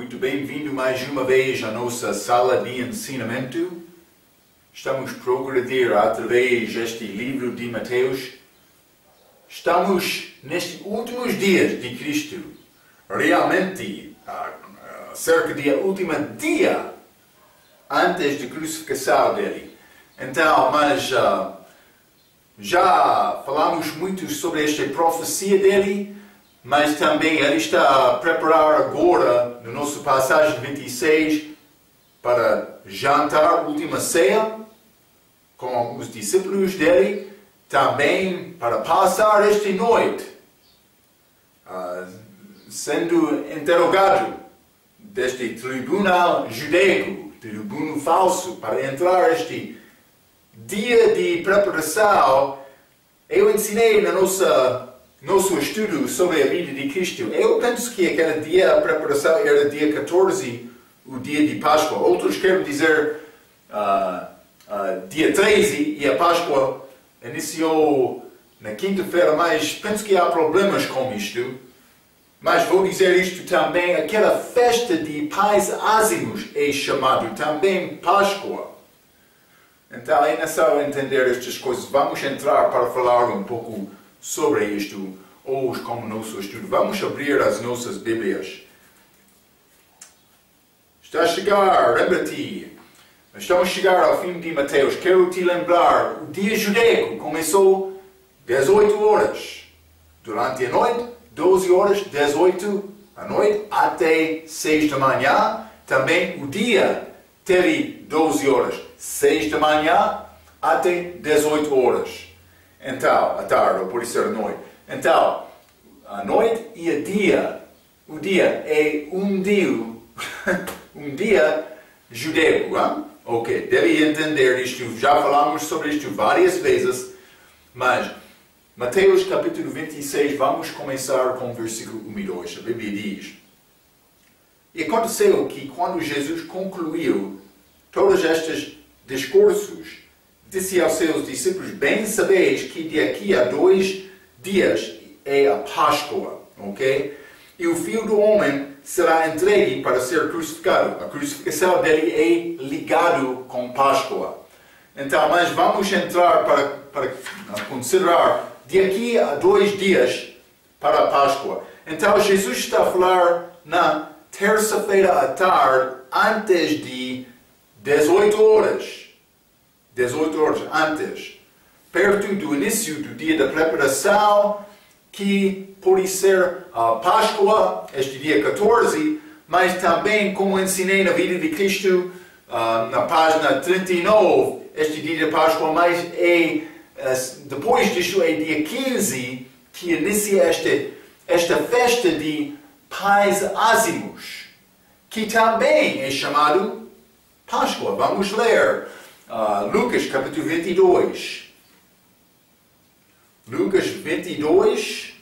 muito bem-vindo mais uma vez à nossa sala de ensinamento. Estamos a progredir através deste livro de Mateus. Estamos nestes últimos dias de Cristo, realmente cerca do último dia antes da crucificação dele. Então, mas já falamos muito sobre esta profecia dele, mas também ele está a preparar agora, no nosso passagem 26, para jantar, última ceia, com os discípulos dele, também para passar esta noite, sendo interrogado deste tribunal judaico, tribuno falso, para entrar este dia de preparação. Eu ensinei no nosso estudo sobre a vida de Cristo. Eu penso que aquele dia, a preparação era dia 14, o dia de Páscoa. Outros querem dizer dia 13 e a Páscoa iniciou na quinta-feira, mas penso que há problemas com isto. Mas vou dizer isto também, aquela festa de pais ázimos é chamado também Páscoa. Então é necessário entender estas coisas. Vamos entrar para falar um pouco sobre isto hoje como nosso estudo. Vamos abrir as nossas Bíblias. Está a chegar, lembra-te. Estamos a chegar ao fim de Mateus. Quero te lembrar, o dia judaico começou 18 horas. Durante a noite, 12 horas, 18 à noite, até 6 da manhã. Também o dia teve 12 horas. 6 da manhã até 18 horas. Então, à tarde, ou pode ser à noite. Então, a noite e o dia é um dia judaico. Hein? Ok, deve entender isto. Já falamos sobre isto várias vezes, mas Mateus capítulo 26, vamos começar com o versículo 1 e 2. A Bíblia diz: E aconteceu que quando Jesus concluiu todos estes discursos, disse aos seus discípulos: Bem sabeis que daqui a 2 dias é a Páscoa, ok? E o Filho do Homem será entregue para ser crucificado. A crucificação dele é ligado com Páscoa. Então, mas vamos entrar para considerar daqui a 2 dias para a Páscoa. Então, Jesus está a falar na terça-feira à tarde, antes de 18 horas. 18 horas antes, perto do início do dia da preparação, que pode ser a Páscoa, este dia 14, mas também, como ensinei na vida de Cristo, na página 39, este dia da Páscoa, mas depois disso é dia 15, que inicia esta festa de pais ázimos, que também é chamado Páscoa. Vamos ler Lucas capítulo 22. Lucas 22.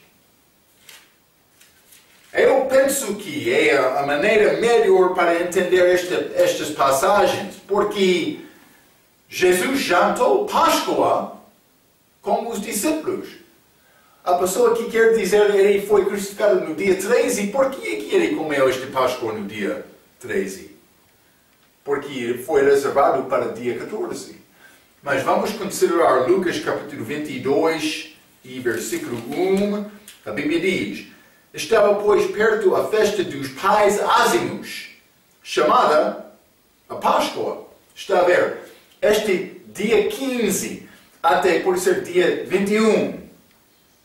Eu penso que é a maneira melhor para entender estas passagens, porque Jesus jantou Páscoa com os discípulos. A pessoa que quer dizer que ele foi crucificado no dia 13, por que ele comeu este Páscoa no dia 13? Porque foi reservado para o dia 14. Mas vamos considerar Lucas capítulo 22 e versículo 1. A Bíblia diz: Estava, pois, perto a festa dos pais ázimos, chamada a Páscoa. Está a ver? Este dia 15 até, pode ser, dia 21.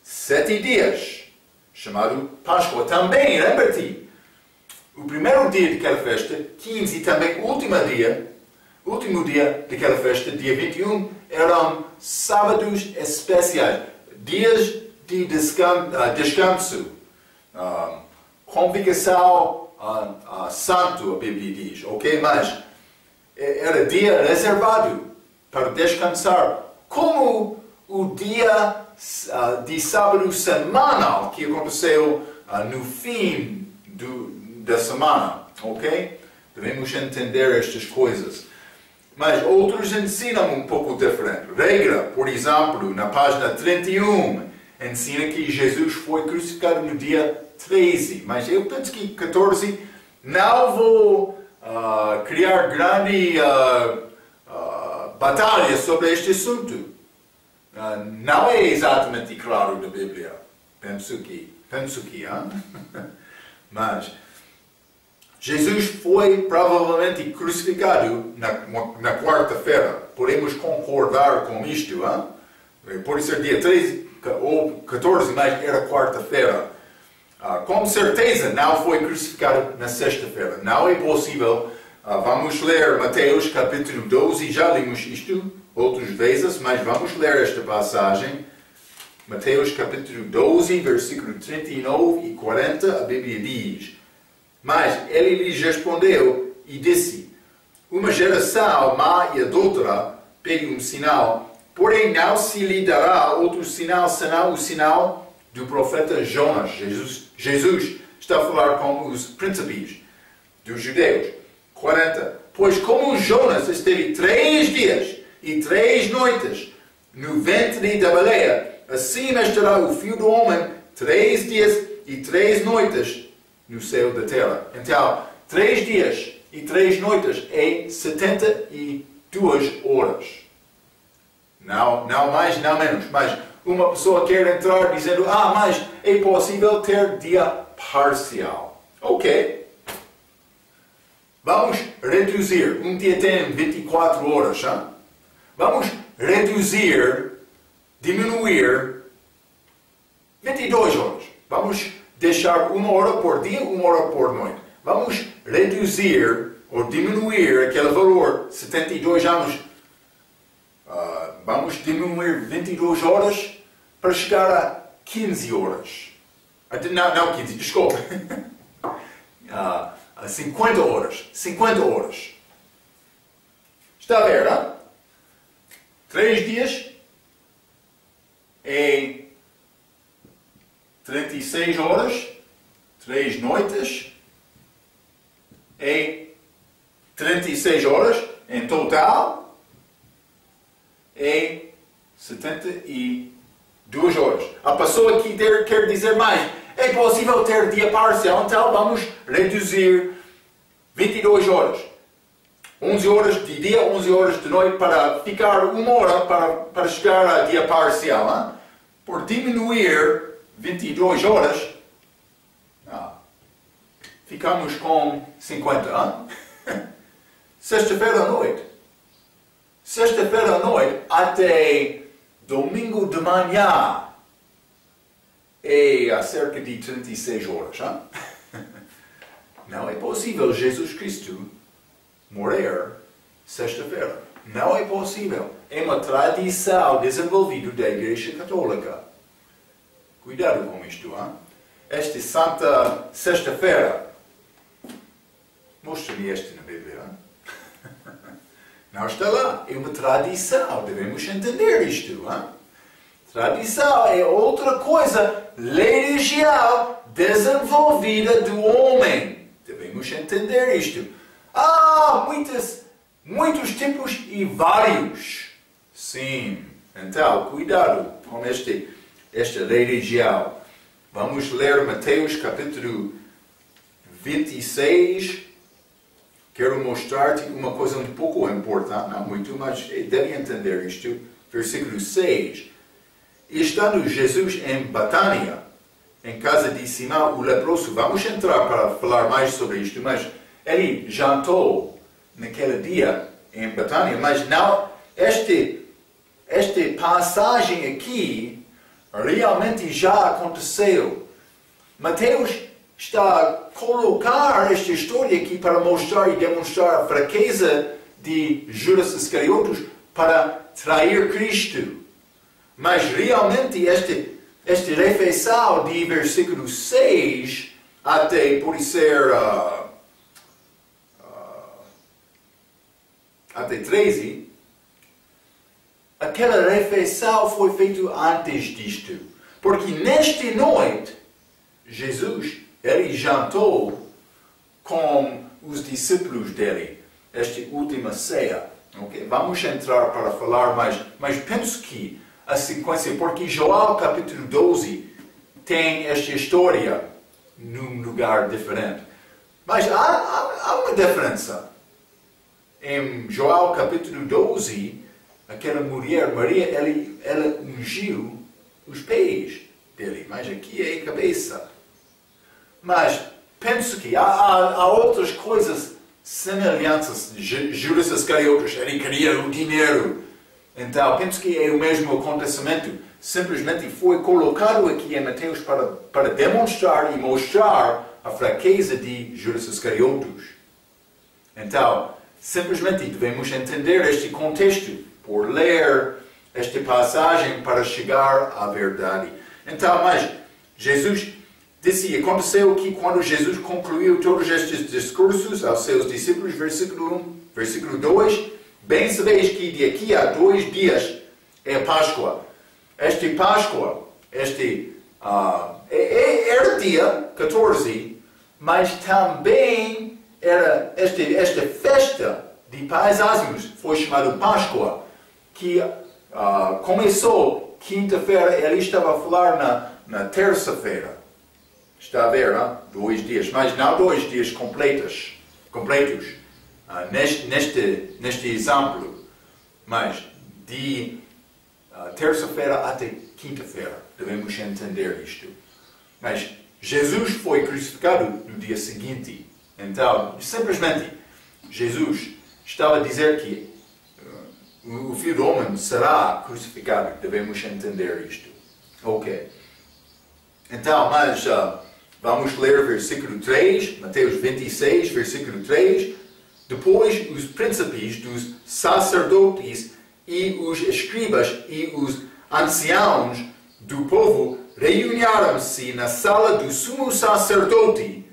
7 dias, chamado Páscoa. Também, lembra-te, o primeiro dia daquela festa, 15, e também o último dia daquela festa, dia 21, eram sábados especiais, dias de descanso, convocação santo, a Bíblia diz, ok? Mas era dia reservado para descansar, como o dia de sábado semanal que aconteceu no fim da semana, ok? Devemos entender estas coisas. Mas outros ensinam um pouco diferente. Regra, por exemplo, na página 31, ensina que Jesus foi crucificado no dia 13. Mas eu penso que 14 Não vou criar grande batalha sobre este assunto. Não é exatamente claro da Bíblia. Penso que, mas Jesus foi provavelmente crucificado na quarta-feira. Podemos concordar com isto, Pode ser dia 13 ou 14, mas era quarta-feira. Com certeza não foi crucificado na sexta-feira. Não é possível. Vamos ler Mateus capítulo 12, já lemos isto outras vezes, mas vamos ler esta passagem. Mateus capítulo 12, versículo 39 e 40, a Bíblia diz: Mas ele lhes respondeu e disse: Uma geração má e adúltera pede um sinal, porém não se lhe dará outro sinal senão o sinal do profeta Jonas. Jesus está a falar com os príncipes dos judeus. 40. Pois como Jonas esteve 3 dias e 3 noites no ventre da baleia, assim estará o Filho do Homem 3 dias e 3 noites no céu da terra. Então, 3 dias e 3 noites é 72 horas. Não mais, não menos. Mas uma pessoa quer entrar dizendo, mas é possível ter dia parcial. Ok. Vamos reduzir. Um dia tem 24 horas. Vamos reduzir, diminuir 22 horas. Vamos deixar 1 hora por dia, 1 hora por noite. Vamos reduzir ou diminuir aquele valor, 72 anos. Vamos diminuir 22 horas para chegar a 15 horas. Não 15, desculpa. 50 horas. 50 horas. Está a ver, não? 3 dias é 36 horas. 3 noites é 36 horas. Em total é 72 horas. A pessoa aqui quer dizer mais. É possível ter dia parcial, então vamos reduzir 22 horas. 11 horas de dia, 11 horas de noite para ficar 1 hora para chegar a dia parcial. Por diminuir 22 horas, ficamos com 50. Sexta-feira à noite. Sexta-feira à noite até domingo de manhã é a cerca de 36 horas. Não é possível Jesus Cristo morrer sexta-feira. Não é possível. É uma tradição desenvolvida da Igreja Católica. Cuidado com isto. Esta Santa Sexta-feira. Mostra-me este na Bíblia. Não está lá. É uma tradição. Devemos entender isto. Tradição é outra coisa religial desenvolvida do homem. Devemos entender isto. Muitos tipos e vários. Sim. Então, cuidado com esta religião. Vamos ler Mateus capítulo 26. Quero mostrar-te uma coisa um pouco importante, não muito, mas deve entender isto. Versículo 6. Estando Jesus em Betânia, em casa de Simão o leproso. Vamos entrar para falar mais sobre isto, mas ele jantou naquele dia em Betânia, mas não, esta passagem aqui realmente já aconteceu. Mateus está a colocar esta história aqui para mostrar e demonstrar a fraqueza de Judas Iscariotes para trair Cristo. Mas realmente esta refeição de versículo 6 até pode ser até 13, aquela refeição foi feita antes disto. Porque nesta noite, Jesus, ele jantou com os discípulos dele, esta última ceia. Okay? Vamos entrar para falar mais, mas penso que a sequência, porque João capítulo 12 tem esta história num lugar diferente. Mas há uma diferença. Em João capítulo 12, aquela mulher, Maria, ela ungiu os pés dele, mas aqui é a cabeça. Mas penso que há outras coisas semelhantes. Judas Iscariotes, ele queria o dinheiro. Então, penso que é o mesmo acontecimento. Simplesmente foi colocado aqui em Mateus para demonstrar e mostrar a fraqueza de Judas Iscariotes. Então, simplesmente devemos entender este contexto por ler esta passagem para chegar à verdade. Então, mas Jesus disse, aconteceu que quando Jesus concluiu todos estes discursos aos seus discípulos, versículo 1, versículo 2, bem sabeis que de aqui a 2 dias é Páscoa. Esta Páscoa, era dia 14, mas também era esta festa de Pais Ázimos, foi chamada Páscoa, que começou quinta-feira, ele estava a falar na terça-feira. Está a ver, 2 dias, mas não 2 dias completos, neste exemplo, mas de terça-feira até quinta-feira, devemos entender isto. Mas Jesus foi crucificado no dia seguinte, então, simplesmente, Jesus estava a dizer que o Filho do Homem será crucificado, devemos entender isto. Ok. Então, mas vamos ler versículo 3, Mateus 26, versículo 3. Depois os príncipes dos sacerdotes e os escribas e os anciãos do povo reuniram-se na sala do sumo sacerdote,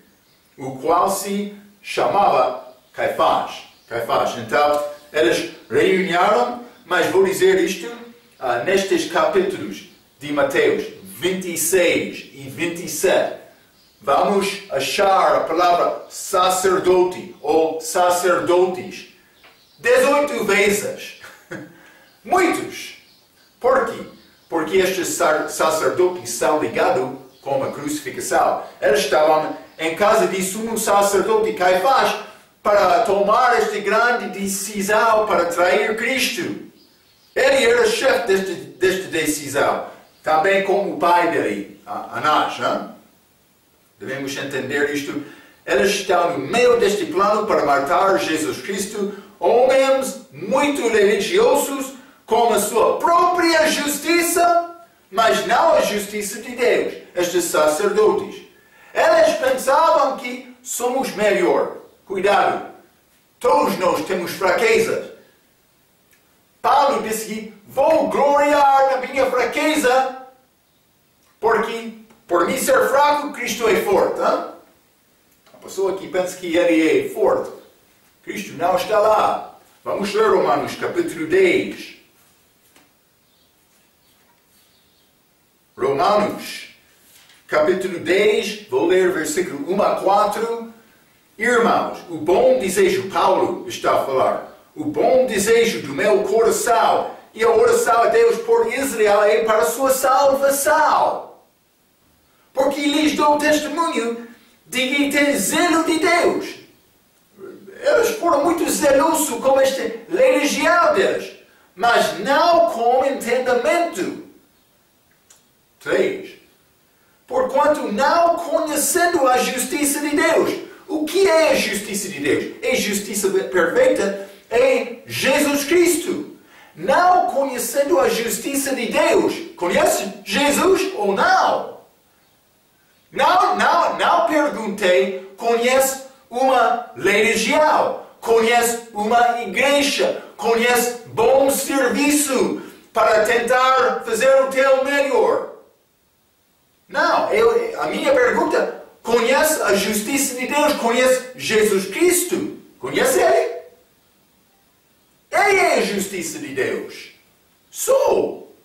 o qual se chamava Caifás. Então, eles reuniram, mas vou dizer isto, nestes capítulos de Mateus 26 e 27, vamos achar a palavra sacerdote ou sacerdotes 18 vezes. Muitos. Por quê? Porque estes sacerdotes são ligados com a crucificação. Eles estavam em casa de sumo sacerdote Caifás para tomar esta grande decisão para trair Cristo. Ele era chefe desta decisão. Também como o pai dele, Anás. Devemos entender isto. Eles estão no meio deste plano para matar Jesus Cristo. Homens muito religiosos com a sua própria justiça, mas não a justiça de Deus. Estes sacerdotes. Eles pensavam que somos melhor. Cuidado. Todos nós temos fraquezas. Paulo disse que vou gloriar na minha fraqueza, porque por mim ser fraco, Cristo é forte. A pessoa que pensa que ele é forte, Cristo não está lá. Vamos ler Romanos capítulo 10. Romanos capítulo 10, vou ler versículo 1 a 4. Irmãos, o bom desejo, Paulo está a falar, o bom desejo do meu coração e a oração a Deus por Israel é para a sua salvação. Porque lhes dou testemunho de que tem zelo de Deus. Eles foram muito zelosos com esta religião deles, mas não com entendimento. 3. Porquanto não conhecendo a justiça de Deus. O que é a justiça de Deus? É justiça perfeita em Jesus Cristo. Não conhecendo a justiça de Deus. Conhece Jesus ou não? Não perguntei, conhece uma religião, conhece uma igreja, conhece bom serviço para tentar fazer o teu melhor. Não, a minha pergunta, conhece a justiça de Deus, conhece Jesus Cristo, conhece Ele? Ele é a justiça de Deus. Sou.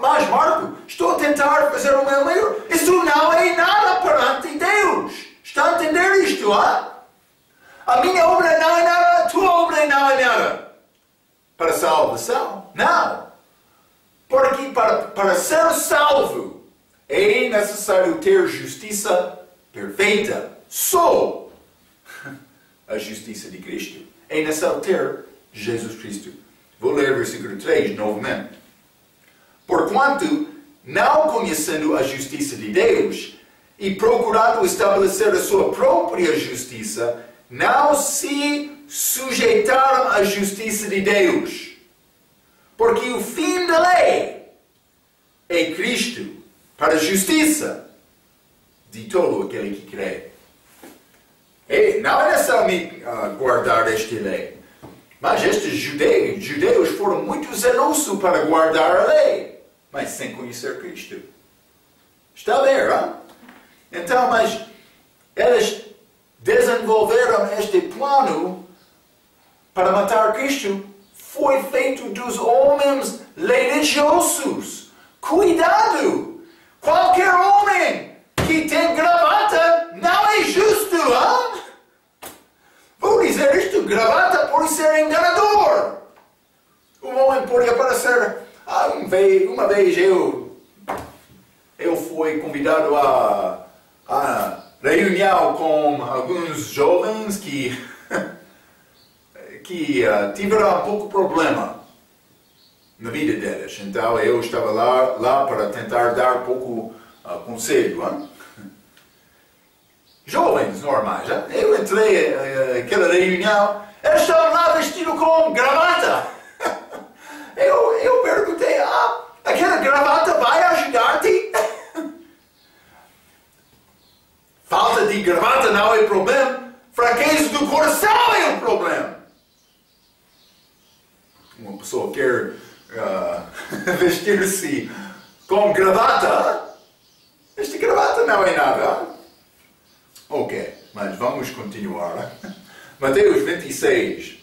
Mas Marco, estou a tentar fazer o meu melhor. Isto não é nada perante Deus. Está a entender isto, A minha obra não é nada, a tua obra não é nada. Para salvação? Não. Porque para ser salvo, é necessário ter justiça perfeita. só a justiça de Cristo. É necessário ter Jesus Cristo. Vou ler o versículo 3 novamente. Porquanto, não conhecendo a justiça de Deus e procurando estabelecer a sua própria justiça, não se sujeitaram à justiça de Deus. Porque o fim da lei é Cristo para a justiça de todo aquele que crê. Não é necessário guardar esta lei. Mas estes judeus foram muito zelosos para guardar a lei, mas sem conhecer Cristo. Está a ver, hein? Então, mas eles desenvolveram este plano para matar Cristo. Foi feito dos homens religiosos. Cuidado! Qualquer homem que tem gravata não é justo, hein? Vou dizer isto, gravata pode ser enganador. Um homem pode aparecer. Uma vez eu fui convidado a reunião com alguns jovens que tiveram um pouco de problema na vida deles. Então eu estava lá para tentar dar um pouco conselho. Hein? Jovens normais. Hein? Eu entrei naquela reunião, eles estavam lá vestidos com gravata. Eu perguntei, aquela gravata vai ajudar-te? Falta de gravata não é o problema, fraqueza do coração é o problema. Uma pessoa quer vestir-se com gravata, esta gravata não é nada. Ok, mas vamos continuar. Mateus 26.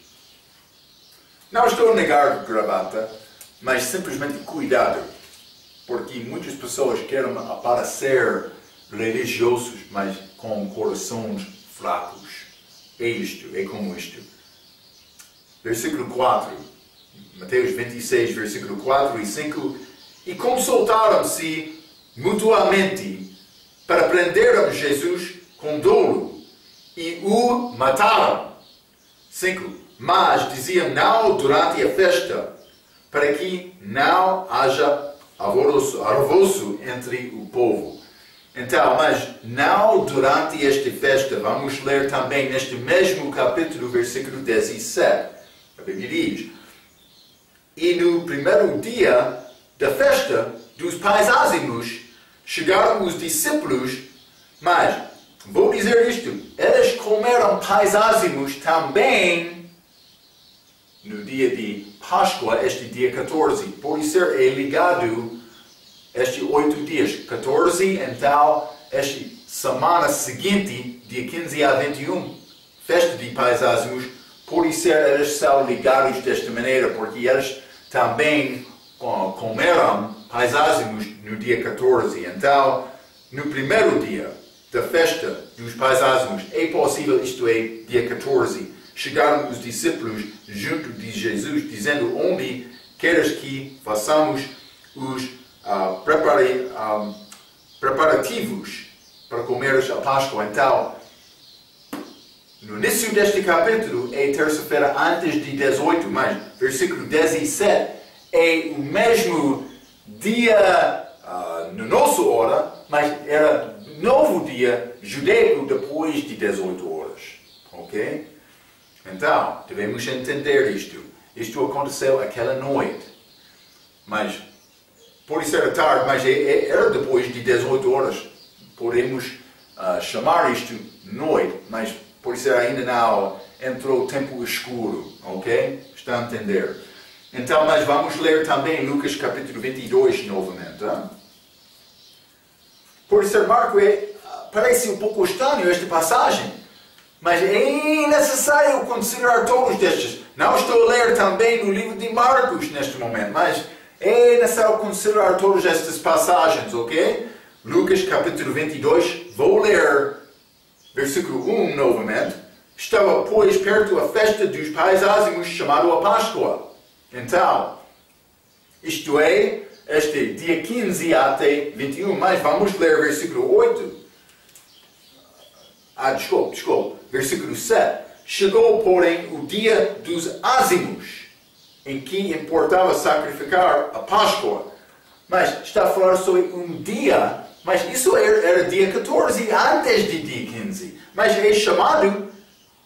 Não estou a negar gravata, mas simplesmente cuidado, porque muitas pessoas querem aparecer religiosos, mas com corações fracos. É isto, é como isto. Versículo 4. Mateus 26, versículo 4 e 5. E consultaram-se mutuamente para prenderem Jesus com dolo e o mataram. 5. Mas diziam não durante a festa, para que não haja alvoroço entre o povo. Então, mas não durante esta festa. Vamos ler também neste mesmo capítulo, versículo 17. A Bíblia diz: e no primeiro dia da festa dos pães ázimos, chegaram os discípulos, mas, vou dizer isto, eles comeram pães ázimos também no dia de Páscoa, este dia 14. Por isso é ligado estes 8 dias. 14, então, esta semana seguinte, dia 15 a 21, festa de pães ázimos. Por isso eles são ligados desta maneira, porque eles também comeram pães ázimos no dia 14. Então, no primeiro dia da festa dos pães ázimos, é possível, isto é, dia 14, chegaram os discípulos junto de Jesus, dizendo: onde queres que façamos os preparativos para comeres a Páscoa? Então, no início deste capítulo é terça-feira antes de 18, mas versículo 17 é o mesmo dia no nosso hora, mas era novo dia judaico depois de 18 horas. Ok? Então, devemos entender isto. Isto aconteceu aquela noite. Mas, pode ser tarde, mas era depois de 18 horas. Podemos chamar isto noite, mas pode ser ainda não entrou tempo escuro. Ok? Está a entender? Então, mas vamos ler também Lucas capítulo 22 novamente. Hein? Pode ser, Marco, parece um pouco estranho esta passagem. Mas é necessário considerar todos estes. Não estou a ler também no livro de Marcos neste momento, mas é necessário considerar todas estas passagens, ok? Lucas capítulo 22, vou ler versículo 1 novamente. Estava, pois, perto a festa dos pães ázimos, chamada a Páscoa. Então, isto é, este dia 15 até 21, mas vamos ler versículo 8. desculpa, versículo 7. Chegou, porém, o dia dos ázimos, em que importava sacrificar a Páscoa. Mas está a falar sobre um dia, mas isso era dia 14, antes de dia 15. Mas é chamado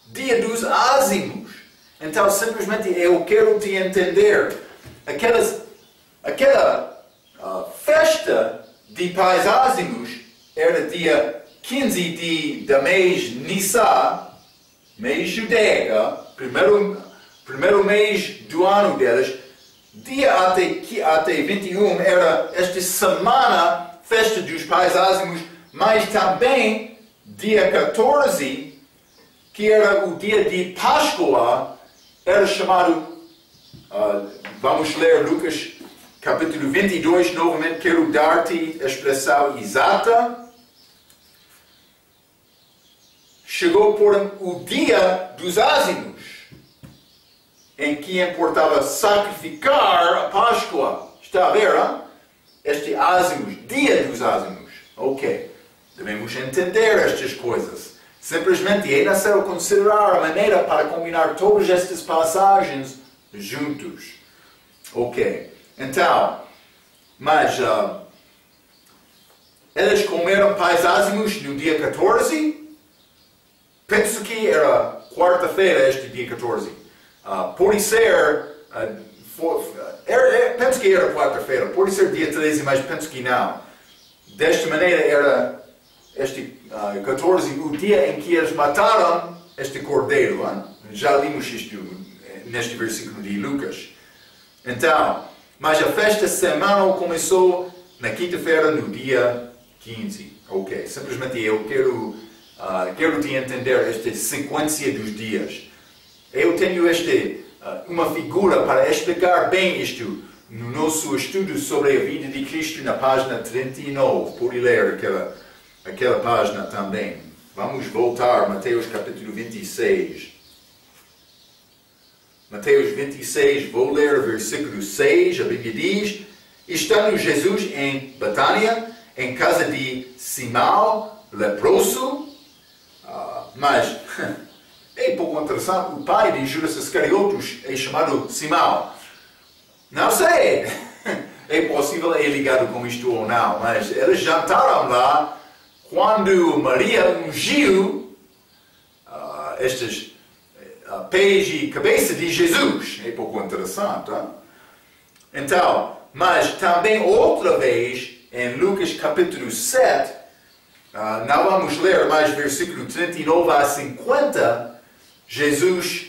dia dos ázimos. Então, simplesmente, eu quero te entender. Aquela festa de pais ázimos era dia 15 do mês Nissan, mês judaico, primeiro mês do ano deles. Dia até 21 era esta semana, festa dos pais ázimos, mas também dia 14, que era o dia de Páscoa, era chamado, vamos ler Lucas capítulo 22, novamente quero dar-te a expressão exata. Chegou, porém, o dia dos ázimos, em que importava sacrificar a Páscoa. Está a ver, hein? Este ázimos, dia dos ázimos. Ok, devemos entender estas coisas. Simplesmente é necessário considerar a maneira para combinar todas estas passagens juntos. Ok, então, mas eles comeram pais ázimos no dia 14. Penso que era quarta-feira este dia 14. Pode ser, penso que era quarta-feira, pode ser dia 13, mas penso que não. Desta maneira era este 14, o dia em que eles mataram este cordeiro. Hein? Já limos isto neste versículo de Lucas. Então, mas a festa semanal começou na quinta-feira, no dia 15. Ok, simplesmente eu quero te entender esta sequência dos dias. Eu tenho uma figura para explicar bem isto no nosso estudo sobre a vida de Cristo na página 39. Pode ler aquela página também. Vamos voltar a Mateus capítulo 26. Mateus 26, vou ler o versículo 6, a Bíblia diz: estando Jesus em Betânia, em casa de Simão, leproso, mas é pouco interessante, o pai de Judas Iscariotes é chamado Simão. Não sei, é possível é ligado com isto ou não, mas eles jantaram lá quando Maria ungiu estes pés e cabeça de Jesus. É pouco interessante. Hein? Então, mas também outra vez, em Lucas capítulo 7, não vamos ler mais versículo 39 a 50, Jesus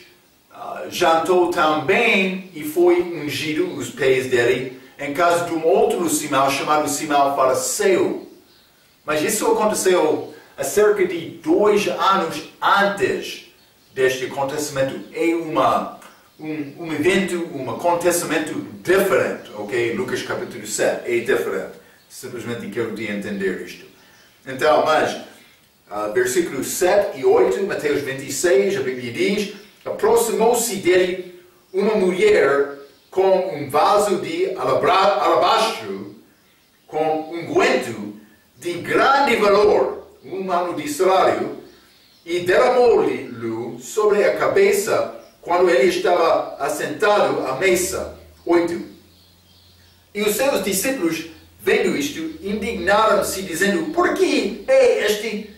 jantou também e foi ungido os pés dele em casa de um outro Simão chamado Simão Fariseu. Mas isso aconteceu há cerca de 2 anos antes deste acontecimento. É um evento, um acontecimento diferente, ok? Lucas capítulo 7 é diferente. Simplesmente quero te entender isto. Então, mas, versículos 7 e 8, Mateus 26, a Bíblia diz: aproximou-se dele uma mulher com um vaso de alabastro, com unguento de grande valor, 1 ano de salário, e derramou-lhe sobre a cabeça quando ele estava assentado à mesa. 8. E os seus discípulos, vendo isto, indignaram-se, dizendo: por que é este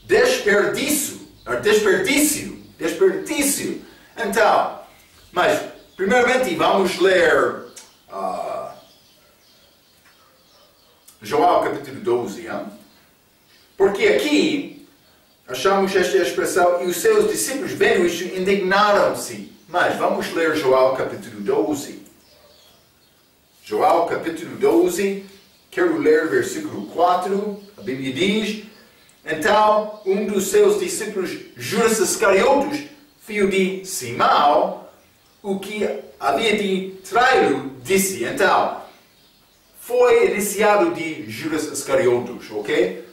desperdício? Então, mas, primeiramente, vamos ler João capítulo 12. Hein? Porque aqui, achamos esta expressão, e os seus discípulos, vendo isto, indignaram-se. Mas, vamos ler João capítulo 12. João capítulo 12, quero ler versículo 4, a Bíblia diz: então um dos seus discípulos, Judas Iscariotes, filho de Simão, o que havia de traí-lo, disse. Então, foi iniciado de Judas Iscariotes, ok?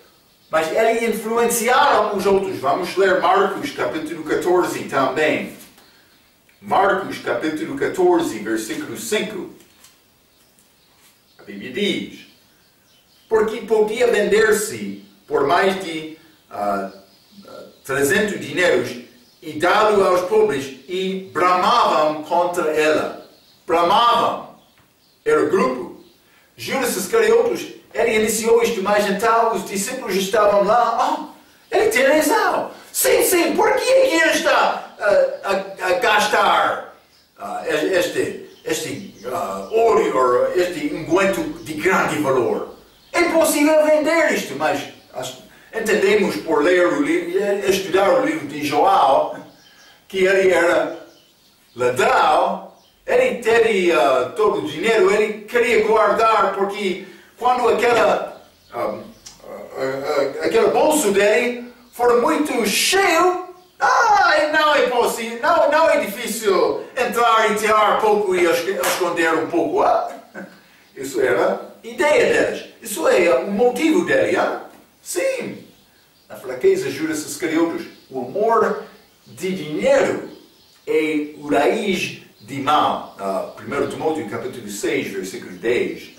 Mas ele influenciaram os outros. Vamos ler Marcos capítulo 14 também. Marcos capítulo 14, versículo 5. A Bíblia diz: porque podia vender-se por mais de 300 dinheiros e dado aos pobres e bramavam contra ela. Bramavam. Era o grupo. Judas Iscariotes, ele iniciou isto, mas então os discípulos estavam lá. Ele tem razão. Sim, por que ele está a gastar este óleo, ou este unguento de grande valor? É possível vender isto, mas entendemos por ler o livro, estudar o livro de João, que ele era ladrão, ele teria todo o dinheiro, ele queria guardar, porque quando aquele bolso dele for muito cheio, não é possível, não é difícil entrar e tirar pouco e esconder um pouco. Isso era a ideia deles. Isso é o motivo dele. Sim. A fraqueza de Judas Iscariotes, o amor de dinheiro é o raiz de mal. 1 Timóteo capítulo 6, versículo 10.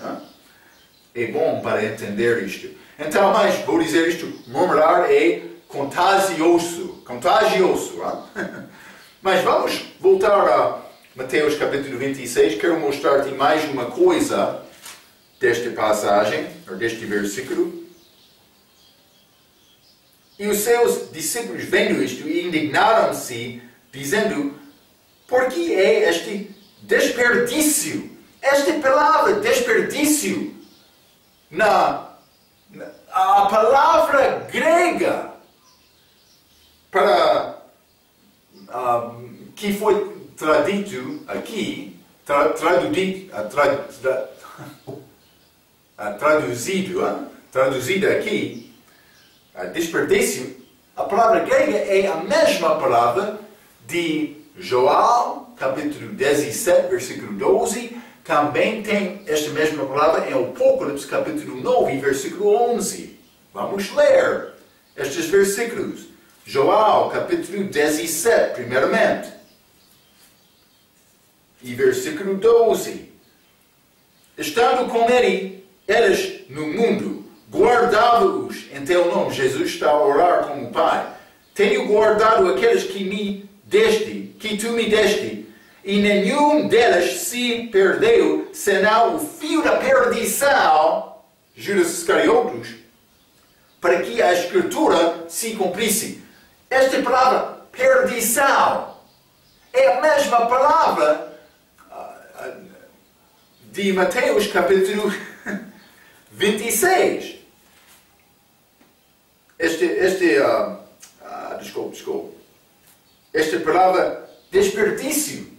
É bom para entender isto. Então, mas vou dizer isto, murmurar é contagioso. Mas vamos voltar a Mateus capítulo 26. Quero mostrar-te mais uma coisa desta passagem, ou deste versículo. E os seus discípulos, vendo isto, indignaram-se, dizendo: por que é este desperdício? Esta palavra desperdício, a palavra grega para que foi traduzido aqui, traduzida aqui, desperdício, a palavra grega é a mesma palavra de João, capítulo 17, versículo 12, também tem esta mesma palavra em Apocalipse, capítulo 9, versículo 11. Vamos ler estes versículos. João, capítulo 17, primeiramente, e versículo 12. Estando com eles no mundo, guardava-os em teu nome. Jesus está a orar como Pai. Tenho guardado aqueles que tu me deste, e nenhum deles se perdeu, senão o fio da perdição, Judas Iscariotes, para que a Escritura se cumprisse. Esta palavra, perdição, é a mesma palavra de Mateus capítulo 26. Desculpe. Esta palavra desperdício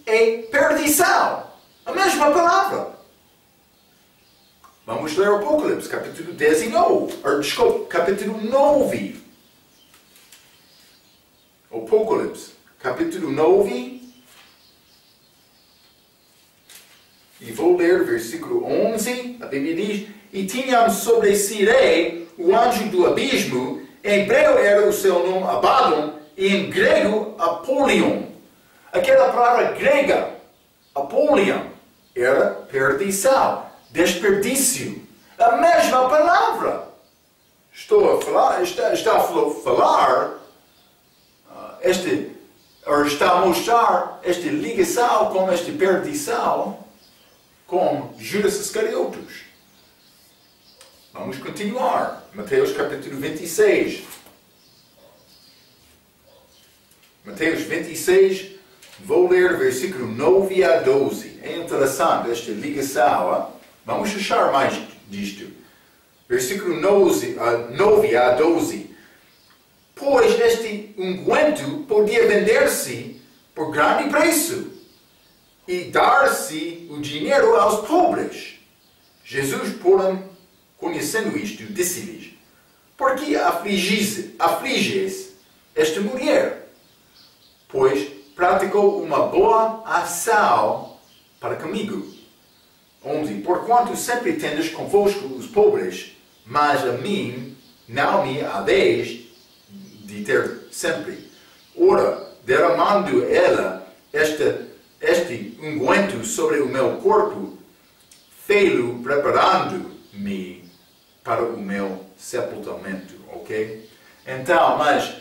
é perdição. A mesma palavra. Vamos ler o Apocalipse, capítulo 19. Capítulo 9. Apocalipse, capítulo 9. E vou ler versículo 11. A Bíblia diz: e tinham sobre Sirei o anjo do abismo. Em hebreu era o seu nome Abaddon, e em grego Apolion. Aquela palavra grega, Apolion, era perdição, desperdício. A mesma palavra. Está a mostrar esta ligação com esta perdição com Judas Iscariotes. Vamos continuar. Mateus capítulo 26. Mateus 26, vou ler versículo 9 a 12. É interessante esta ligação. Vamos achar mais disto. Versículo 9 a 12. Pois este unguento podia vender-se por grande preço e dar-se o dinheiro aos pobres. Jesus, porém, conhecendo isto, disse-lhes: por que afliges esta mulher? Pois praticou uma boa ação para comigo. 11. Porquanto sempre tendes convosco os pobres, mas a mim não me haveis de ter sempre. Ora, derramando ela este unguento sobre o meu corpo, fei-lo preparando-me para o meu sepultamento, ok? Então, mas,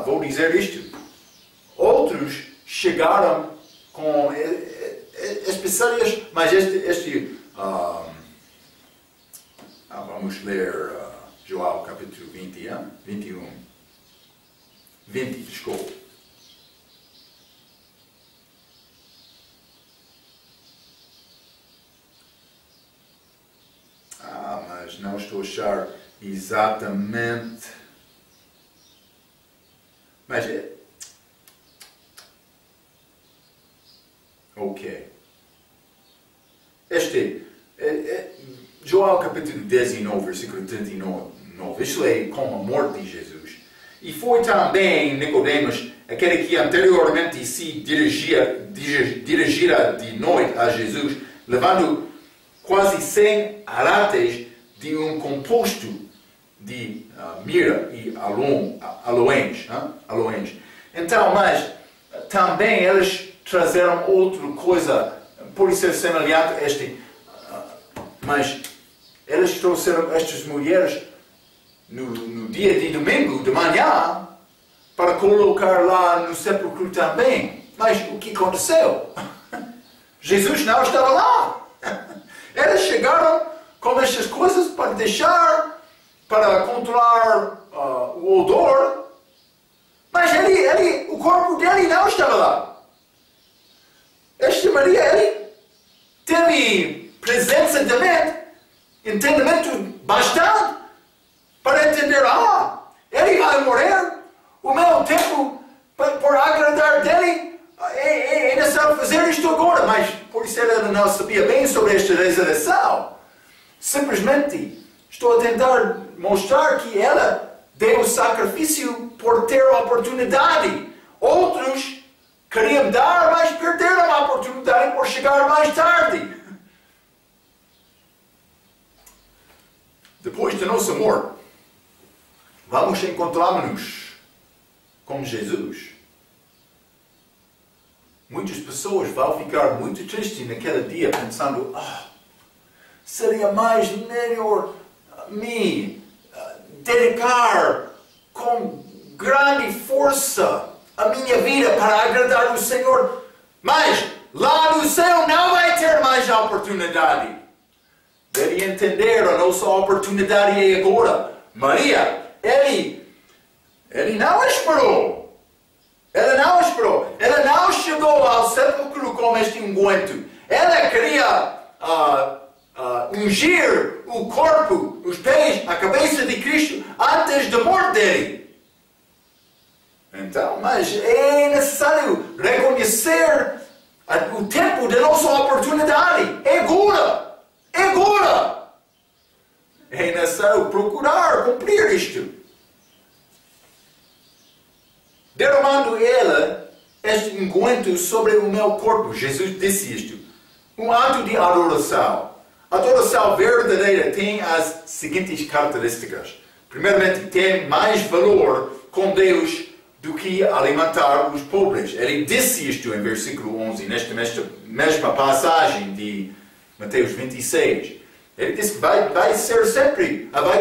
vou dizer isto. Outros chegaram com especiarias, mas vamos ler João capítulo 21. 20, desculpa. Mas não estou a achar exatamente. Mas ok. João capítulo 19, versículo 39. Isto é com a morte de Jesus. E foi também Nicodemos, aquele que anteriormente se dirigira de noite a Jesus, levando quase 100 arates de um composto de mirra e aloés. Então, mas também eles trazeram outra coisa, pode ser semelhante a este, mas eles trouxeram estas mulheres no dia de domingo, de manhã, para colocar lá no sepulcro também. Mas o que aconteceu? Jesus não estava lá. Eles chegaram com estas coisas para deixar, para controlar o odor, mas o corpo dele não estava lá. Esta Maria, ele teve presença de mente, entendimento bastante, para entender, ele vai morrer, o meu tempo por agradar dele é necessário fazer isto agora, mas por isso ele não sabia bem sobre esta ressurreição. Simplesmente estou a tentar mostrar que ela deu o sacrifício por ter a oportunidade. Outros queriam dar, mas perderam a oportunidade por chegar mais tarde. Depois da nossa morte, vamos encontrar-nos com Jesus. Muitas pessoas vão ficar muito tristes naquele dia pensando, seria mais melhor me dedicar com grande força a minha vida para agradar o Senhor. Mas lá no céu não vai ter mais oportunidade. Deve entender, a nossa oportunidade é agora. Maria, ele não esperou. Ela não esperou. Ela não chegou ao sepulcro com este unguento. Ela queria ungir o corpo, os pés, a cabeça de Cristo antes da morte dele. Então, mas é necessário reconhecer o tempo da nossa oportunidade. É agora. É agora. É necessário procurar cumprir isto. Derramando ela este unguento sobre o meu corpo. Jesus disse isto. Um ato de adoração. A adoração verdadeira tem as seguintes características. Primeiramente, tem mais valor com Deus do que alimentar os pobres. Ele disse isto em versículo 11, nesta mesma passagem de Mateus 26. Ele disse que vai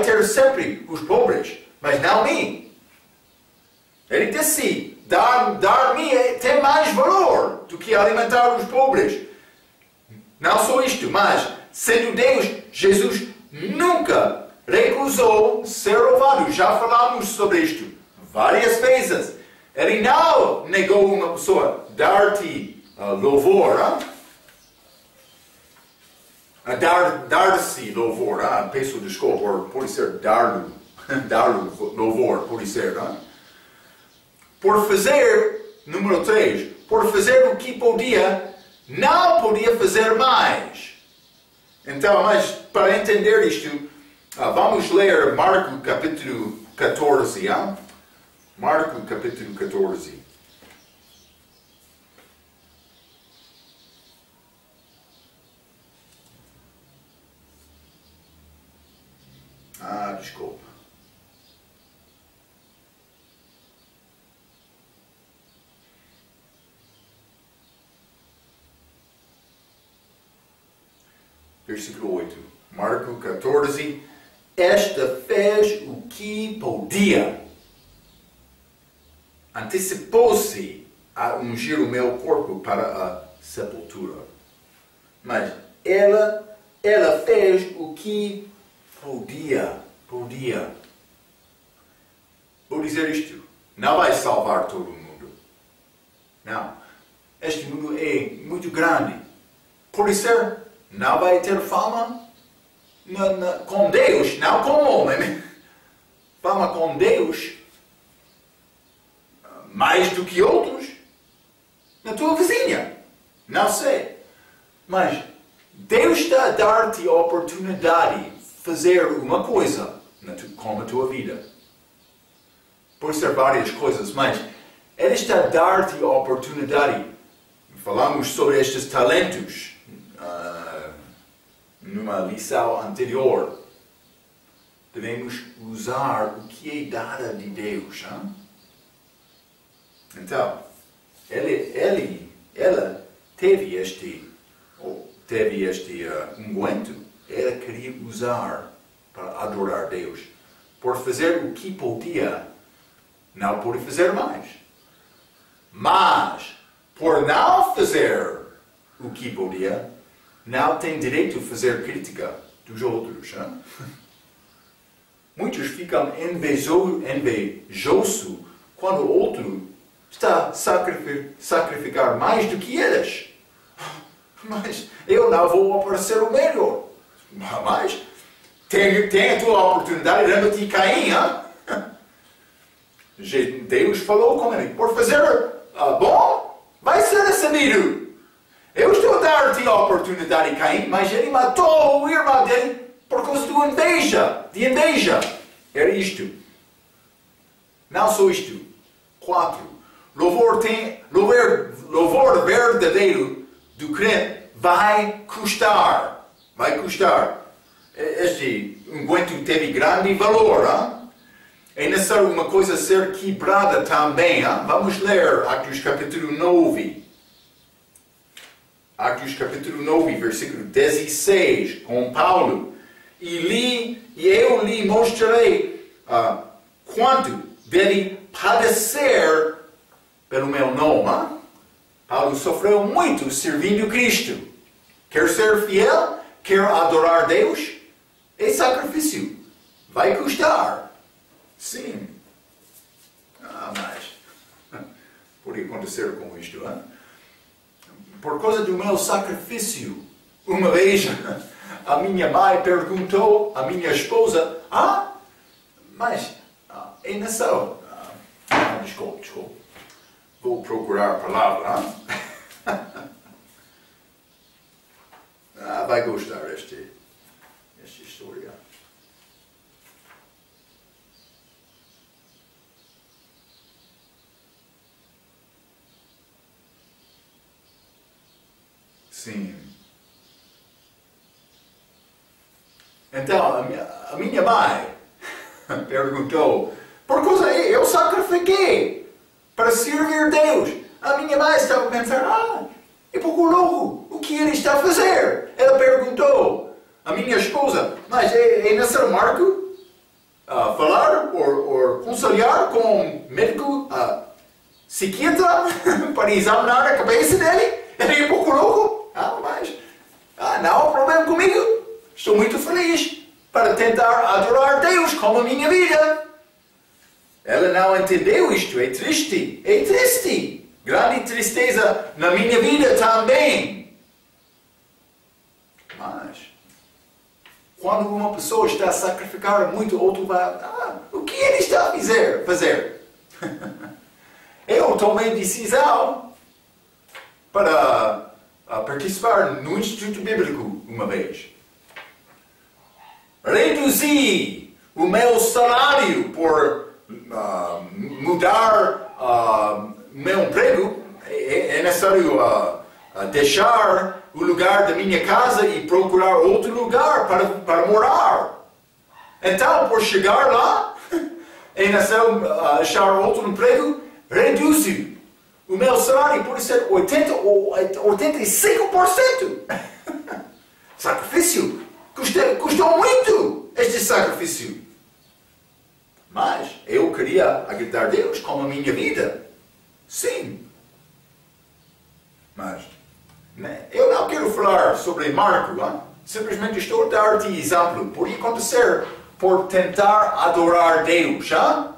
ter sempre os pobres, mas não a mim. Ele disse, dar-me tem mais valor do que alimentar os pobres. Não só isto, mas, sendo Deus, Jesus nunca recusou ser louvado. Já falamos sobre isto várias vezes. Ele não negou uma pessoa dar-te louvor. Dar-se louvor. Peço desculpa, pode ser dar-lhe louvor, pode ser. Por fazer, número 3, por fazer o que podia, não podia fazer mais. Então, mas para entender isto, vamos ler Marcos capítulo 14. Marcos capítulo 14. Desculpa. Versículo 8. Marcos 14, esta fez o que podia. Antecipou-se a ungir o meu corpo para a sepultura. Mas ela fez o que podia. Vou dizer isto. Não vai salvar todo mundo. Não. Este mundo é muito grande. Por isso, não vai ter fama com Deus, não com o homem. Fama com Deus mais do que outros na tua vizinha. Não sei. Mas Deus está a dar-te a oportunidade de fazer uma coisa com a tua vida. Pode ser várias coisas, mas Ele está a dar-te a oportunidade. Falamos sobre estes talentos numa lição anterior. Devemos usar o que é dado de Deus. Hein? Então, ela teve este unguento. Ela queria usar para adorar Deus. Por fazer o que podia, não pode fazer mais. Mas, por não fazer o que podia, não tem direito a fazer crítica dos outros. Hein? Muitos ficam invejosos quando o outro está a sacrificar mais do que eles. Mas eu não vou aparecer o melhor. Mas tem a tua oportunidade, lembra-te Caim. Deus falou com ele, por fazer bom, vai ser recebido. Eu estou a dar-te a oportunidade, Caim, mas ele matou o irmão dele por causa de inveja. Era isto. Não só isto. 4. Louvor verdadeiro do crente vai custar. Este unguento teve grande valor. Hein? É necessário uma coisa ser quebrada também. Hein? Vamos ler Atos capítulo 9. Atos capítulo 9, versículo 16, com Paulo. E eu lhe mostrarei quanto deve padecer pelo meu nome. Hein? Paulo sofreu muito servindo Cristo. Quer ser fiel? Quer adorar Deus? É sacrifício. Vai custar. Sim. Mas pode acontecer com isto. Hein? Por causa do meu sacrifício, uma vez a minha mãe perguntou à minha esposa, mas é necessário. Desculpe. Vou procurar a palavra. Vai gostar esta história. Sim. Então, a minha mãe perguntou, por causa eu sacrifiquei para servir Deus. A minha mãe estava a pensar, é pouco louco, o que ele está a fazer? Ela perguntou à minha esposa, mas é necessário Marco falar ou conciliar com um médico psiquiatra para examinar a cabeça dele? Ele é pouco louco? Mas não há problema comigo. Estou muito feliz para tentar adorar Deus com a minha vida. Ela não entendeu isto. É triste. Grande tristeza na minha vida também. Mas, quando uma pessoa está a sacrificar muito, outro vai, o que ele está a fazer? Eu tomei decisão para participar no Instituto Bíblico uma vez. Reduzi o meu salário por mudar meu emprego. É necessário deixar o lugar da minha casa e procurar outro lugar para morar. Então, por chegar lá, é necessário achar outro emprego. Reduzi o meu salário pode ser 80% ou 85%. Sacrifício. Custou muito. É este sacrifício. Mas eu queria agradar a Deus com a minha vida. Sim. Mas eu não quero falar sobre Marco. Hein? Simplesmente estou a dar-te exemplo. Pode acontecer por tentar adorar Deus. Hein?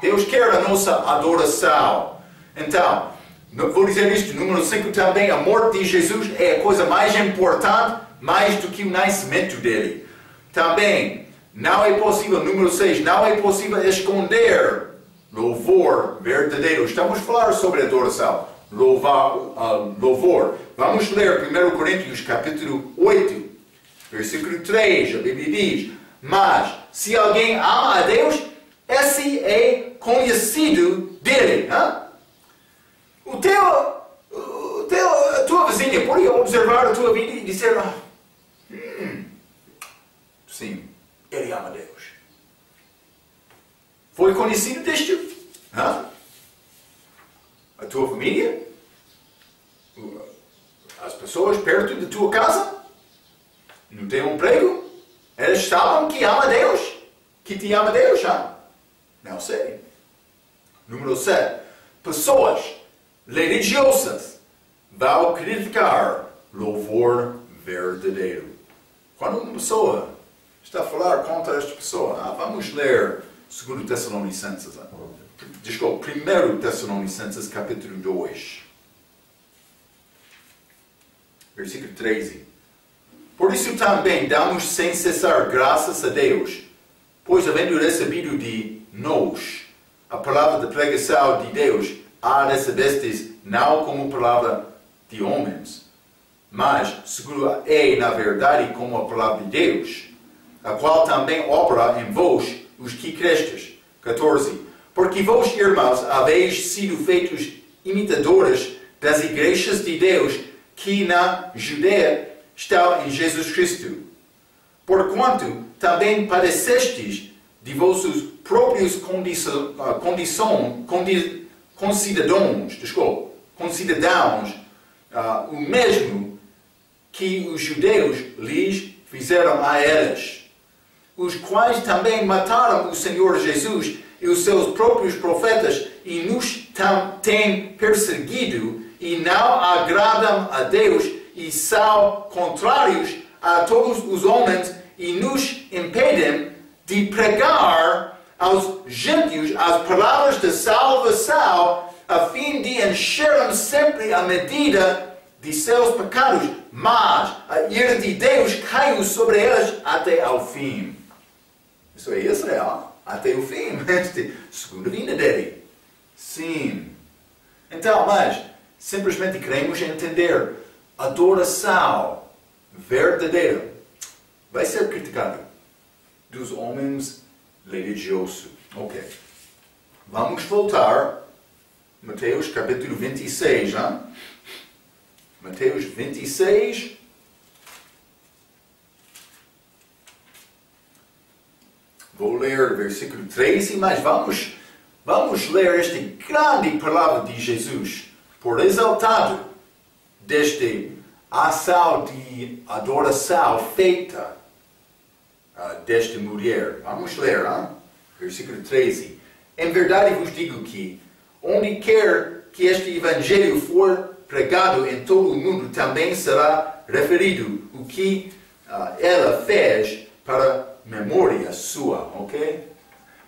Deus quer a nossa adoração. Então, vou dizer isto, número 5 também, a morte de Jesus é a coisa mais importante, mais do que o nascimento dele. Também, não é possível, número 6, não é possível esconder louvor verdadeiro. Estamos a falar sobre adoração, louvor. Vamos ler 1 Coríntios capítulo 8, versículo 3, a Bíblia diz: mas, se alguém ama a Deus, esse é conhecido dele. Hein? A tua vizinha pode observar a tua vida e dizer: sim, ele ama Deus. Foi conhecido deste? Hã? A tua família? As pessoas perto da tua casa? No teu emprego? Eles sabem que ama Deus? Que te ama Deus? Hã? Não sei. Número 7. Pessoas religiosas vão criticar louvor verdadeiro. Quando uma pessoa está a falar contra esta pessoa, vamos ler 2 Tessalonicenses. Desculpa, 1 Tessalonicenses capítulo 2. Versículo 13. Por isso também damos sem cessar graças a Deus, pois havendo recebido de nós a palavra de pregação de Deus, a recebestes não como palavra de homens, mas seguro é na verdade como a palavra de Deus, a qual também opera em vós os que crestes. 14. Porque vós, irmãos, haveis sido feitos imitadores das igrejas de Deus que na Judeia estão em Jesus Cristo. Porquanto também padecestes de vossos próprios concidadãos, o mesmo que os judeus lhes fizeram a eles, os quais também mataram o Senhor Jesus e os seus próprios profetas e nos têm perseguido e não agradam a Deus e são contrários a todos os homens e nos impedem de pregar aos gentios as palavras de salvação, a fim de encherem sempre a medida de seus pecados, mas a ira de Deus caiu sobre eles até ao fim. Isso é Israel, até o fim, segunda vinda dele. Sim. Então, mas simplesmente queremos entender adoração verdadeira vai ser criticada dos homens religiosos. Ok. Vamos voltar. Mateus capítulo 26. Hein? Mateus 26. Vou ler o versículo 13, mas vamos ler esta grande palavra de Jesus, por exaltado deste ação de adoração feita desta mulher. Vamos ler, hein? Versículo 13. Em verdade vos digo que, onde quer que este evangelho for pregado em todo o mundo, também será referido o que ela fez para memória sua, ok?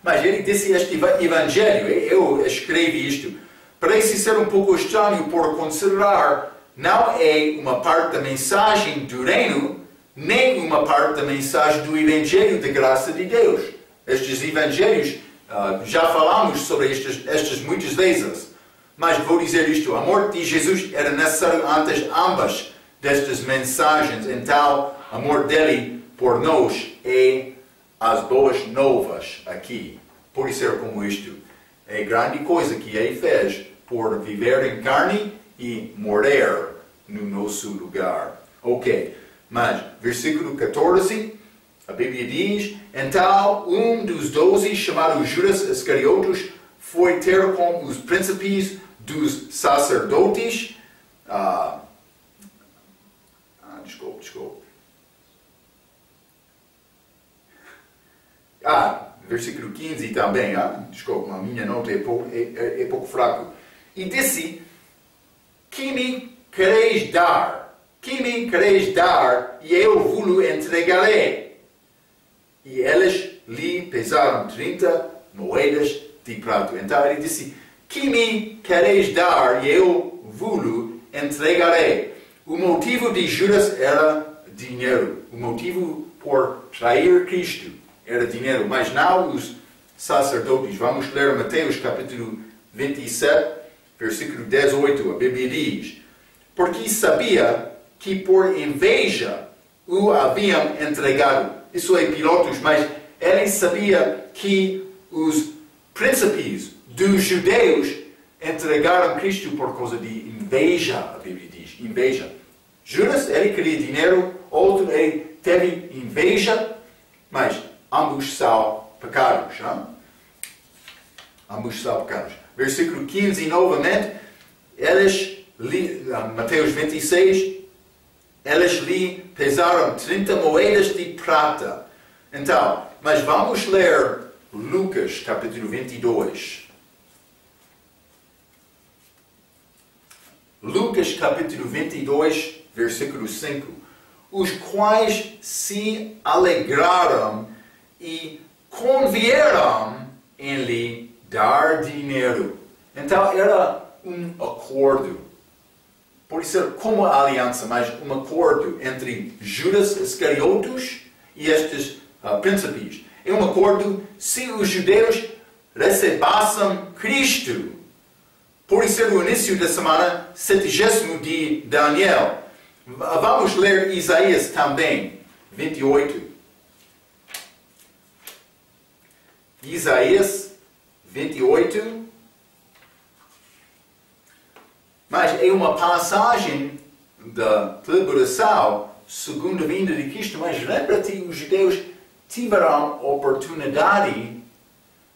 Mas ele disse este evangelho, eu escrevi isto, parece ser um pouco estranho por considerar não é uma parte da mensagem do reino, nem uma parte da mensagem do evangelho da graça de Deus. Estes evangelhos, já falamos sobre estas muitas vezes, mas vou dizer isto, a morte de Jesus era necessária antes ambas destas mensagens, então a morte dele por nós é as boas novas aqui. Por ser como isto, é grande coisa que ele fez por viver em carne e morrer no nosso lugar. Ok, mas versículo 14, a Bíblia diz: então um dos 12, chamado Judas Iscariotes, foi ter com os príncipes dos sacerdotes. versículo 15 também, desculpa, a minha nota é pouco fraco. E disse, que me quereis dar? Que me quereis dar, e eu vos entregarei. E eles lhe pesaram 30 moedas de prata. Então ele disse, que me quereis dar, e eu vos entregarei. O motivo de Judas era dinheiro. O motivo por trair Cristo era dinheiro. Mas não os sacerdotes. Vamos ler Mateus capítulo 27, versículo 18. A Bíblia diz, porque sabia que por inveja o haviam entregado. Isso é Pilatos, mas ele sabia que os príncipes dos judeus entregaram Cristo por causa de inveja, a Bíblia diz, inveja. Judas, ele queria dinheiro, outro, ele teve inveja, mas ambos são pecados. Ambos são pecados. Versículo 15, novamente, Mateus 26, eles lhe pesaram 30 moedas de prata. Então, mas vamos ler Lucas capítulo 22. Lucas capítulo 22, versículo 5. Os quais se alegraram e convieram em lhe dar dinheiro. Então era um acordo. Pode ser como a aliança, mas um acordo entre Judas Iscariotes e estes príncipes. É um acordo se os judeus recebessem Cristo. Pode ser o início da semana 70 de Daniel. Vamos ler Isaías também, 28. Isaías 28. Mas é uma passagem da tribulação, segundo a vinda de Cristo. Mas lembra-te, os judeus tiveram a oportunidade de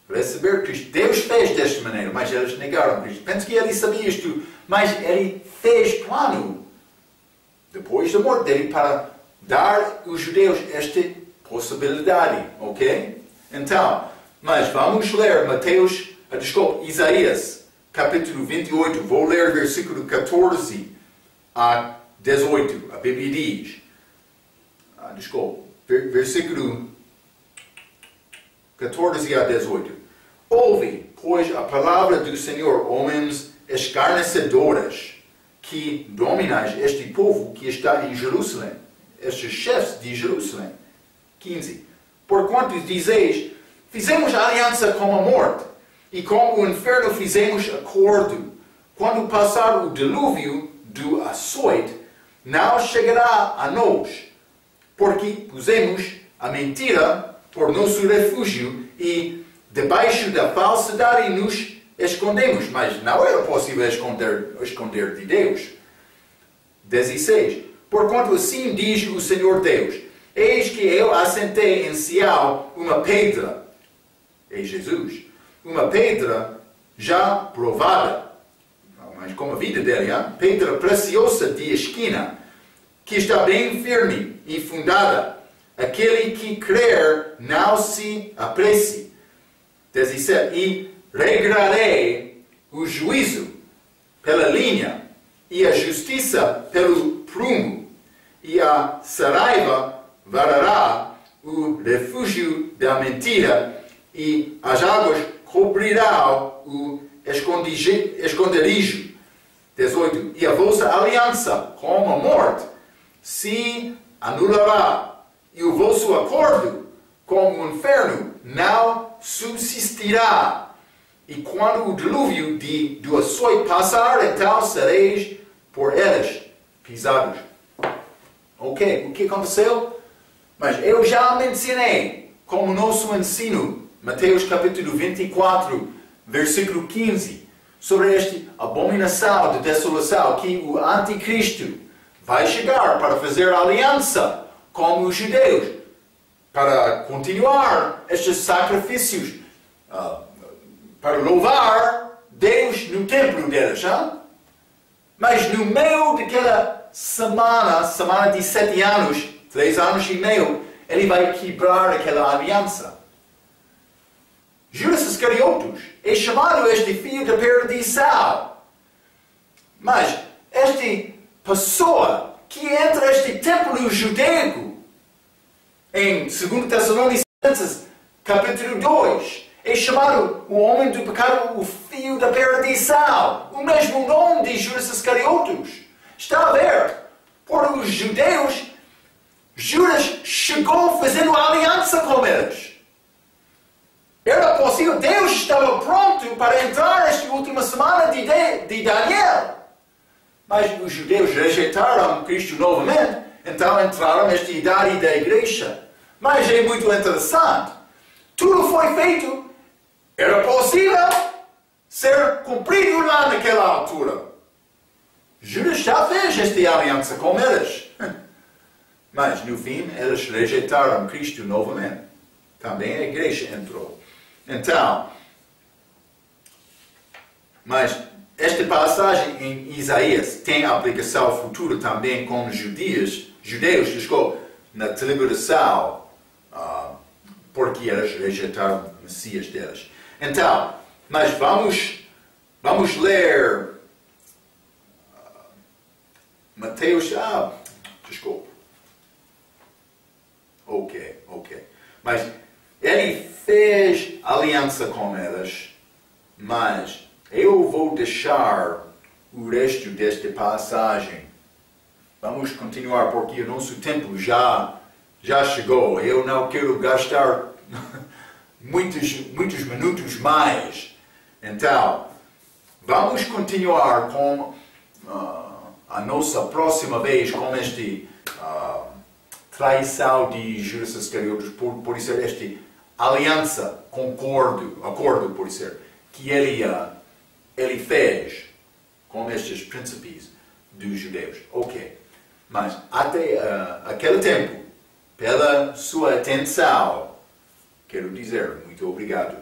receber Cristo. Deus fez desta maneira, mas eles negaram Cristo. Penso que ele sabia isto, mas ele fez plano, depois da morte dele, para dar aos judeus esta possibilidade. Ok? Então, mas vamos ler Isaías, capítulo 28. Vou ler versículo 14 a 18. A Bíblia diz, versículo 14 a 18. Ouve, pois, a palavra do Senhor, homens escarnecedores, que dominais este povo que está em Jerusalém, estes chefes de Jerusalém. 15. Porquanto dizeis, fizemos aliança com a morte, e com o inferno fizemos acordo. Quando passar o dilúvio do açoite, não chegará a nós, porque pusemos a mentira por nosso refúgio e debaixo da falsidade nos escondemos. Mas não era possível esconder de Deus. 16. Porquanto assim diz o Senhor Deus, eis que eu assentei em Sião uma pedra, é Jesus, uma pedra já provada, mas como a vida dele, pedra preciosa de esquina, que está bem firme e fundada. Aquele que crer não se apresse. 17. E regrarei o juízo pela linha, e a justiça pelo prumo, e a saraiva varará o refúgio da mentira, e as águas cobrirão o esconderijo. 18. E a vossa aliança com a morte se anulará, e o vosso acordo com o inferno não subsistirá. E quando o dilúvio do açoite passar, então sereis por eles pisados. Ok, o que aconteceu? Mas eu já mencionei como nosso ensino, Mateus capítulo 24, versículo 15, sobre esta abominação de desolação, que o anticristo vai chegar para fazer aliança com os judeus, para continuar estes sacrifícios, para louvar Deus no templo deles. Mas no meio daquela semana de 7 anos, 3 anos e meio, ele vai quebrar aquela aliança. Judas Iscariotes é chamado este filho da perdição. Mas esta pessoa que entra neste templo judaico, em 2 Tessalonicenses, capítulo 2, é chamado o homem do pecado, o filho da perdição. O mesmo nome de Judas Iscariotes. Está a ver? Por os judeus, Judas chegou fazendo aliança com eles. Era possível, Deus estava pronto para entrar nesta última semana de Daniel. Mas os judeus rejeitaram Cristo novamente, então entraram nesta idade da igreja. Mas é muito interessante. Tudo foi feito. Era possível ser cumprido lá naquela altura. Judas já fez esta aliança com eles. Mas no fim, eles rejeitaram Cristo novamente. Também a igreja entrou. Então, mas esta passagem em Isaías tem aplicação futura também com os judeus, na deliberação, porque eles rejeitaram o Messias deles. Então, mas vamos ler Mateus. Desculpa. Ok. Mas ele fez aliança com eles, mas eu vou deixar o resto desta passagem. Vamos continuar porque o nosso tempo já chegou. Eu não quero gastar muitos minutos mais. Então, vamos continuar com a nossa próxima vez com este traição de Judas Iscariotes, por ser esta aliança, acordo por ser, que ele fez com estes príncipes dos judeus. Ok. Mas até aquele tempo, pela sua atenção, quero dizer muito obrigado.